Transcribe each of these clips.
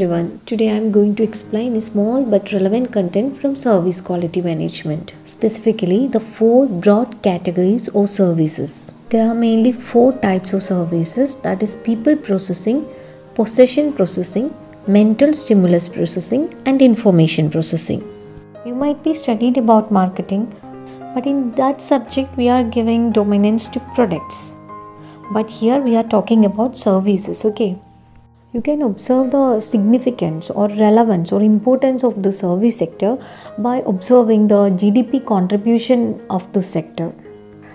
everyone. Today I am going to explain a small but relevant content from service quality management, specifically the four broad categories of services. There are mainly four types of services, that is people processing, possession processing, mental stimulus processing and information processing. You might be studied about marketing, but in that subject we are giving dominance to products. But here we are talking about services, okay? You can observe the significance or relevance or importance of the service sector by observing the GDP contribution of the sector.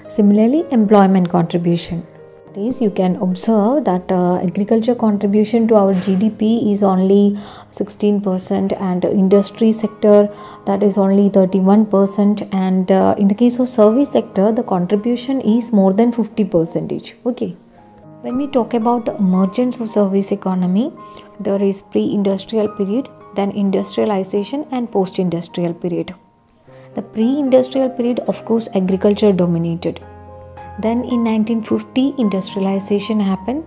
Similarly, employment contribution. That is, you can observe that agriculture contribution to our GDP is only 16% and industry sector that is only 31%, and in the case of service sector the contribution is more than 50%. Okay. When we talk about the emergence of service economy, there is pre-industrial period, then industrialization and post-industrial period. The pre-industrial period, of course, agriculture dominated. Then in 1950, industrialization happened.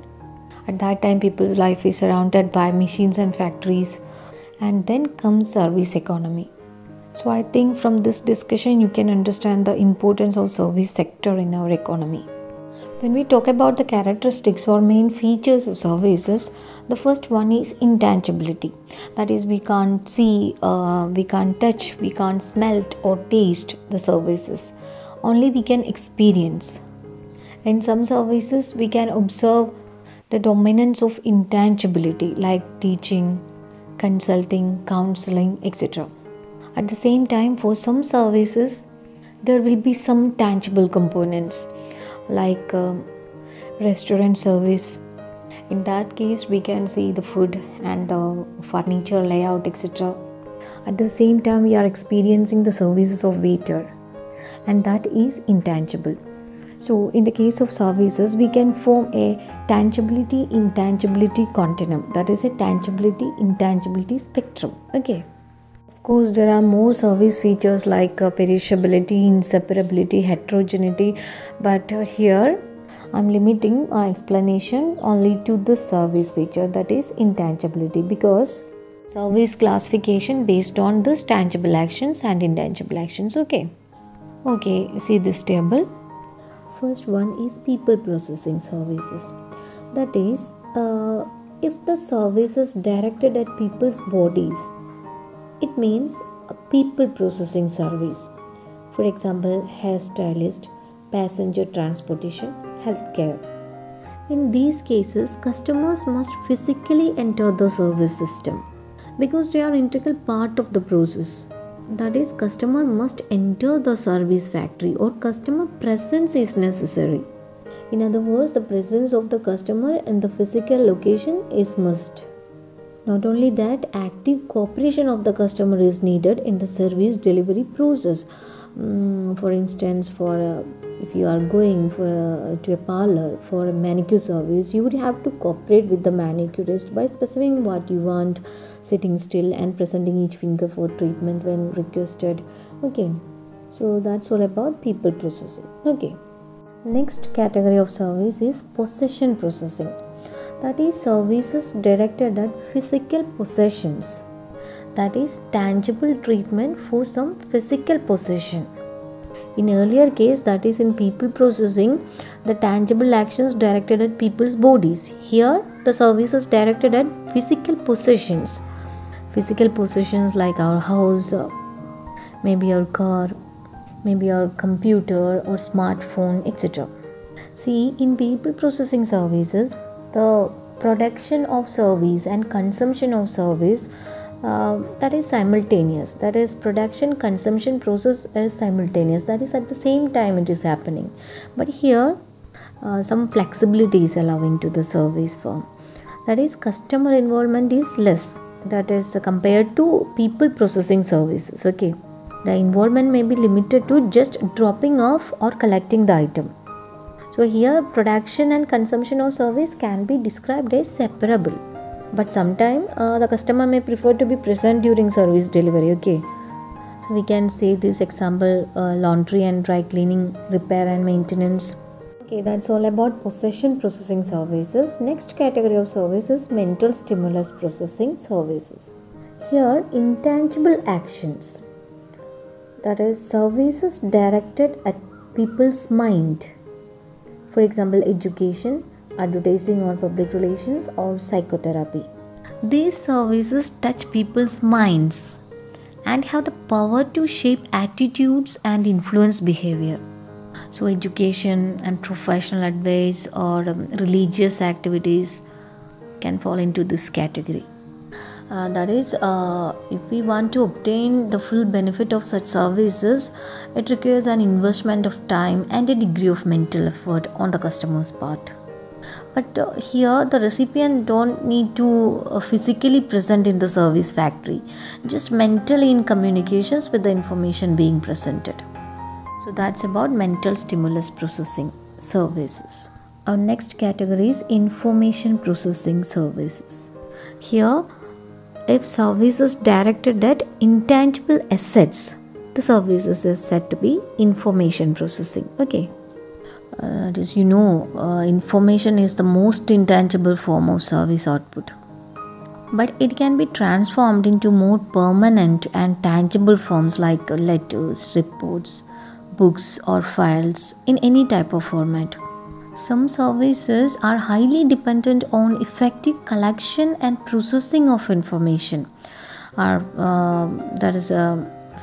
At that time, people's life is surrounded by machines and factories. And then comes service economy. So I think from this discussion, you can understand the importance of service sector in our economy. When we talk about the characteristics or main features of services, the first one is intangibility. That is, we can't see, we can't touch, we can't smell or taste the services. Only we can experience. In some services, we can observe the dominance of intangibility like teaching, consulting, counseling, etc. At the same time, for some services, there will be some tangible components like restaurant service. In that case, we can see the food and the furniture layout, etc. At the same time, we are experiencing the services of waiter, and that is intangible. So in the case of services, we can form a tangibility intangibility continuum, that is a tangibility intangibility spectrum. Okay. Of course, there are more service features like perishability, inseparability, heterogeneity, but here I am limiting my explanation only to this service feature, that is intangibility, because service classification based on this tangible actions and intangible actions. Okay, see this table. First one is people processing services. That is, if the service is directed at people's bodies, it means a people processing service. For example, hairstylist, passenger transportation, healthcare. In these cases, customers must physically enter the service system because they are integral part of the process. That is, customer must enter the service factory or customer presence is necessary. In other words, the presence of the customer in the physical location is must. Not only that, active cooperation of the customer is needed in the service delivery process. For instance, if you are going to a parlor for a manicure service, you would have to cooperate with the manicurist by specifying what you want, sitting still and presenting each finger for treatment when requested. Okay, so that's all about people processing. Okay, next category of service is possession processing. That is, services directed at physical possessions. That is, tangible treatment for some physical possession. In earlier case, that is in people processing, the tangible actions directed at people's bodies. Here, the services directed at physical possessions. Physical possessions like our house, maybe our car, maybe our computer or smartphone, etc. See, in people processing services, the production of service and consumption of service that is simultaneous. That is, production consumption process is simultaneous. That is, at the same time it is happening. But here some flexibility is allowing to the service firm. That is, customer involvement is less. That is compared to people processing services. Okay, the involvement may be limited to just dropping off or collecting the item. So here, production and consumption of service can be described as separable. But sometimes the customer may prefer to be present during service delivery. Okay, so we can say this example: laundry and dry cleaning, repair and maintenance. Okay, that's all about possession processing services. Next category of service is mental stimulus processing services. Here, intangible actions, that is, services directed at people's mind. For example, education, advertising or public relations, or psychotherapy. These services touch people's minds and have the power to shape attitudes and influence behavior. So, education and professional advice or religious activities can fall into this category. That is, if we want to obtain the full benefit of such services, it requires an investment of time and a degree of mental effort on the customer's part. But here the recipient don't need to physically present in the service factory, just mentally in communications with the information being presented. So that's about mental stimulus processing services. Our next category is information processing services. Here, if services directed at intangible assets, the services is said to be information processing. Okay. As you know, information is the most intangible form of service output, but it can be transformed into more permanent and tangible forms like letters, reports, books, or files in any type of format. Some services are highly dependent on effective collection and processing of information. That is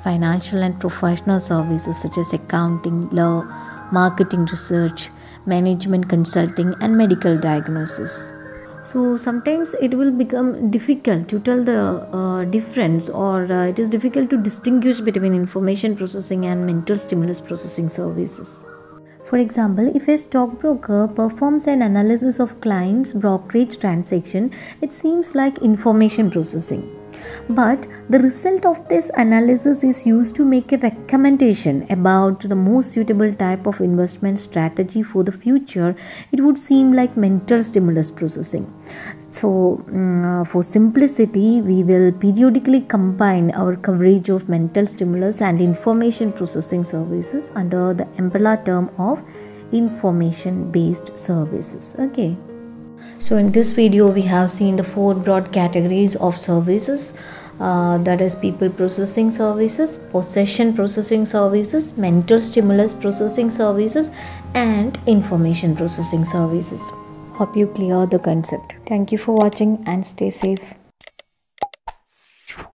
financial and professional services such as accounting, law, marketing research, management consulting, and medical diagnosis. So sometimes it will become difficult to tell the difference, or it is difficult to distinguish between information processing and mental stimulus processing services. For example, if a stockbroker performs an analysis of client's brokerage transaction, it seems like information processing. But the result of this analysis is used to make a recommendation about the most suitable type of investment strategy for the future. It would seem like mental stimulus processing. So, for simplicity, we will periodically combine our coverage of mental stimulus and information processing services under the umbrella term of information based services. Okay. So in this video we have seen the 4 broad categories of services, that is people processing services, possession processing services, mental stimulus processing services, and information processing services. Hope you clear the concept. Thank you for watching and stay safe.